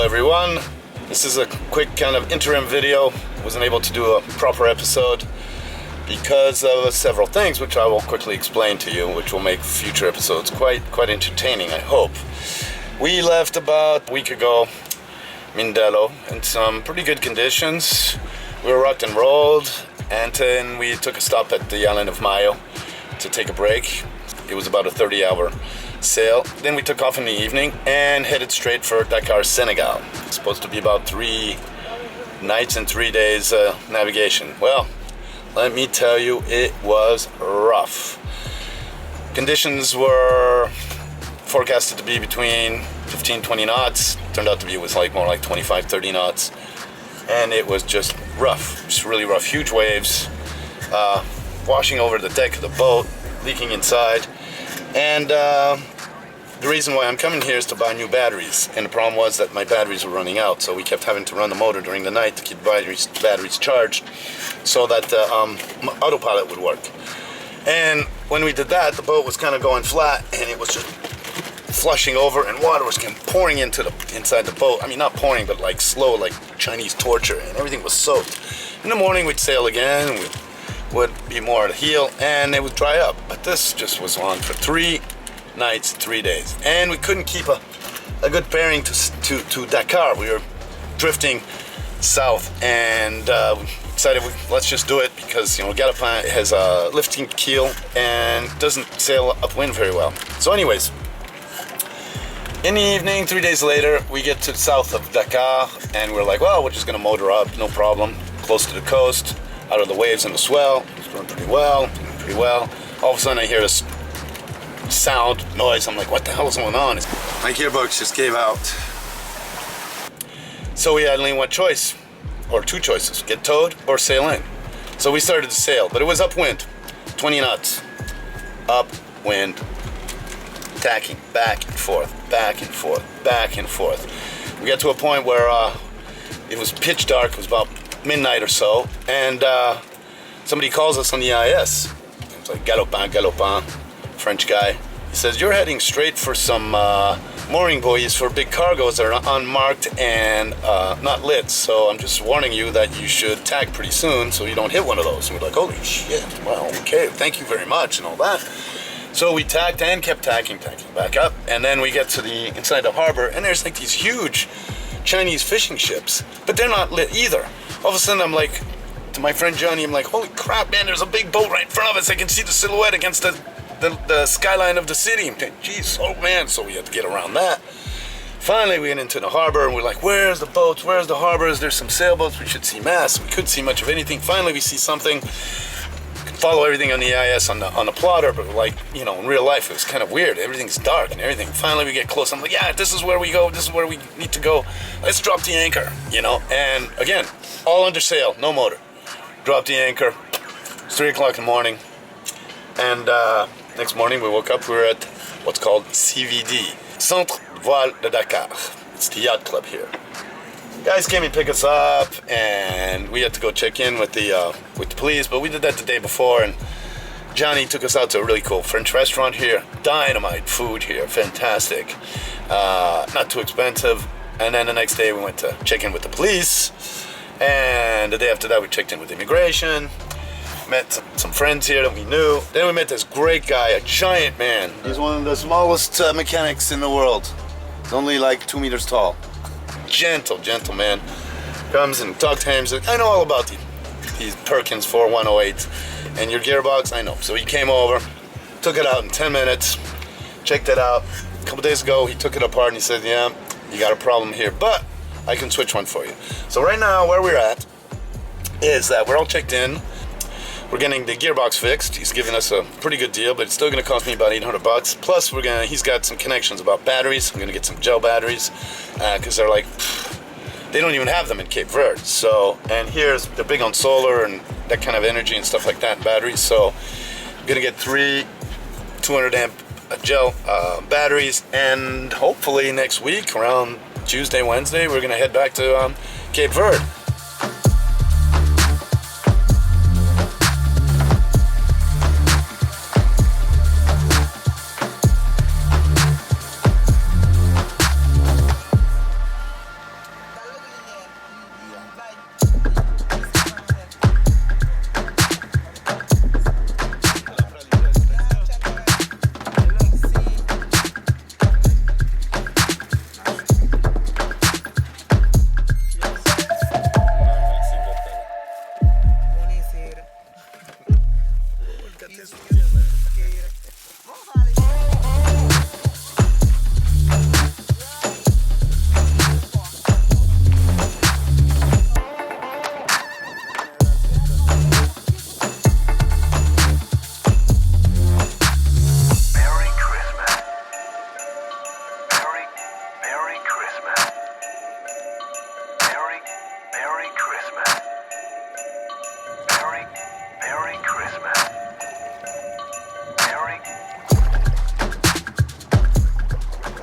everyone. This is a quick kind of interim video. Wasn't able to do a proper episode because of several things, which I will quickly explain to you, which will make future episodes quite entertaining, I hope. We left about a week ago, Mindelo, in some pretty good conditions. We were rocked and rolled, and then we took a stop at the island of Mayo to take a break. It was about a 30-hour sail. Then we took off in the evening and headed straight for Dakar, Senegal. It's supposed to be about 3 nights and 3 days navigation. Well, let me tell you, it was rough. Conditions were forecasted to be between 15-20 knots. Turned out to be more like 25-30 knots. And it was just rough, just really rough. Huge waves washing over the deck of the boat, leaking inside. And the reason why I'm coming here is to buy new batteries. And the problem was that my batteries were running out, so we kept having to run the motor during the night to keep batteries charged so that the autopilot would work. And when we did that, the boat was kind of going flat, and it was just flushing over, and water was pouring inside the boat. I mean, not pouring, but like slow, like Chinese torture, and everything was soaked. In the morning, we'd sail again, and we would be more at a heel, and it would dry up. But this just was on for 3 nights, 3 days, and we couldn't keep a good bearing to Dakar. We were drifting south, and decided let's just do it because Galopin has a lifting keel and doesn't sail upwind very well. So anyways, in the evening, 3 days later, we get to the south of Dakar, and we're like, well, we're just gonna motor up, no problem, close to the coast, out of the waves and the swell. It's doing pretty well. All of a sudden, I hear this sound, noise. I'm like, what the hell is going on? My gearbox just gave out. So we had only one choice, or 2 choices: get towed or sail in. So we started to sail, but it was upwind, 20 knots, upwind, tacking back and forth. We got to a point where it was pitch dark. It was about midnight or so, and somebody calls us on the IS. It's like Galopin, French guy. He says, you're heading straight for some mooring buoys for big cargoes that are unmarked and not lit, so I'm just warning you that you should tack pretty soon so you don't hit one of those. And we're like, holy shit, well, okay, thank you very much and all that. So we tacked and kept tacking back up, and then we get to the inside the harbor, and there's like these huge Chinese fishing ships, but they're not lit either. All of a sudden, I'm like, to my friend Giani, I'm like, holy crap, man, there's a big boat right in front of us. I can see the silhouette against the skyline of the city. Jeez, oh man, so we had to get around that. Finally, we went into the harbor, and we're like, where's the boats? Where's the harbors? There's some sailboats. We should see masts. We couldn't see much of anything. Finally, we see something. Follow everything on the IS on the plotter, but like, in real life, it was kind of weird. Everything's dark and everything. Finally, we get close. I'm like, yeah, this is where we go. This is where we need to go. Let's drop the anchor, And again, all under sail, no motor. Drop the anchor. It's 3 o'clock in the morning. And next morning, we woke up. We were at what's called CVD, Centre Voile de Dakar. It's the yacht club here. Guys came and picked us up, and we had to go check in with the police, but we did that the day before, and Giani took us out to a really cool French restaurant here. Dynamite food here, fantastic, not too expensive. And then the next day we went to check in with the police, and the day after that we checked in with immigration, met some friends here that we knew. Then we met this great guy, a giant man. He's one of the smallest mechanics in the world. He's only like 2 meters tall. Gentle man. Comes and talks to him. He's like, I know all about these Perkins 4108 and your gearbox. I know. So he came over, took it out in 10 minutes, checked it out. A couple days ago, he took it apart and he said, yeah, you got a problem here, but I can switch one for you. So right now, where we're at is that we're all checked in. We're getting the gearbox fixed. He's giving us a pretty good deal, but it's still going to cost me about $800. Plus, he's got some connections about batteries. I'm going to get some gel batteries because they're like, they don't even have them in Cape Verde. So, and they're big on solar and that kind of energy and stuff like that, batteries. So, I'm going to get 3 200 amp gel batteries, and hopefully next week, around Tuesday, Wednesday, we're going to head back to Cape Verde.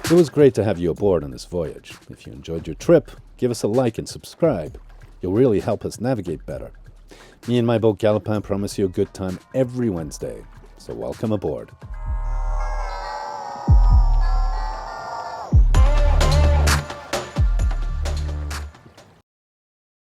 It was great to have you aboard on this voyage. If you enjoyed your trip, give us a like and subscribe. You'll really help us navigate better. Me and my boat Galopin promise you a good time every Wednesday, so welcome aboard.